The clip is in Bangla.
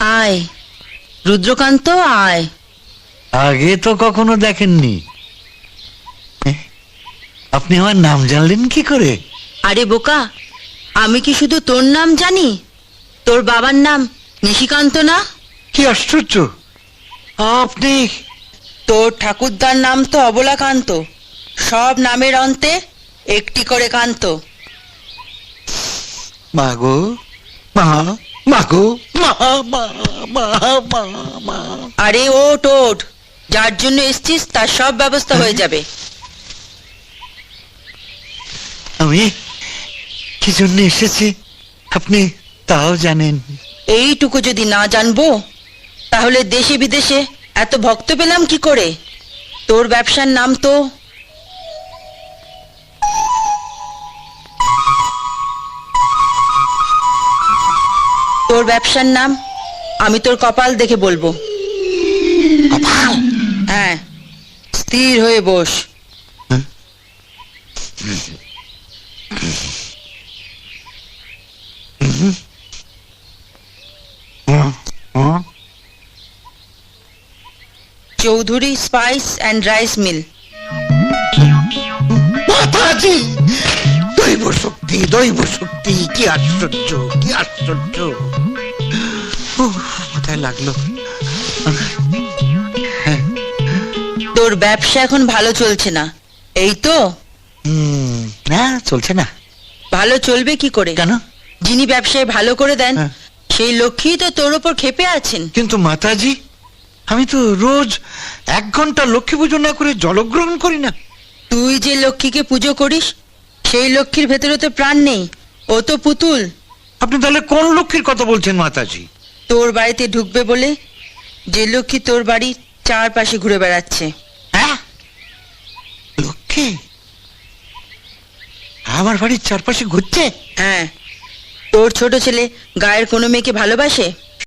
আয় রুদ্রকান্ত, আয়। আগে তো কখনো দেখেননি। আপনি আমার নাম জানলেন কি করে? আরে বোকা, আমি কি শুধু তোর নাম জানি? তোর বাবার নাম নিশিকান্ত না? কি আশ্চর্য! আপনি তোর ঠাকুরদার নাম তো অবলাকান্ত। সব নামের অন্তে একটি করে কান্ত। মাগো মা, মাগো মা, মা, মা, মা, মা। আরে ওঠ ওঠ, যার জন্য এসছিস তার সব ব্যবস্থা হয়ে যাবে। আমি কি জন্য এসেছি আপনি তাও জানেন? এইটুকু যদি না জানবো তাহলে দেশে বিদেশে এত ভক্ত পেলাম কি করে? তোর ব্যবসার নাম তো তোর ব্যবসার নাম আমি তোর কপাল দেখে বলবো। কপাল? হ্যাঁ, স্থির হয়ে বস। Chowdhury spice and rice mill. মাতাজি! দৈব শক্তি, দৈব শক্তি! কি আশ্চর্য, কি আশ্চর্য! কোথায় লাগলো? তোর ব্যবসা এখন ভালো চলছে না, এই তো? না, চলছে না। ভালো চলবে কি করে? কেন? যিনি ব্যবসায় ভালো করে দেন হ্যাঁ। সেই লক্ষ্মী তো তোর ওপর ক্ষেপে আছেন। কিন্তু মাতাজি, আমি তো রোজ 1 ঘন্টা লক্ষ্মী পুজো না করে জলগ্রহণ করি না। তুই যে লক্ষ্মীকে পুজো করিস সেই লক্ষ্মীর ভেতরে তো প্রাণ নেই, ও তো পুতুল। আপনি তাহলে কোন লক্ষ্মীর কথা বলছেন মাতাজি? তোর বাড়িতে ঢুকবে বলে যে লক্ষ্মী তোর বাড়ির চারপাশে ঘুরে বেড়াচ্ছে। হ্যাঁ, লক্ষ্মী আমার বাড়ির চারপাশে ঘুরছে? হ্যাঁ, তোর ছোট ছেলে গায়ের কোনো মেয়েকে ভালোবাসে?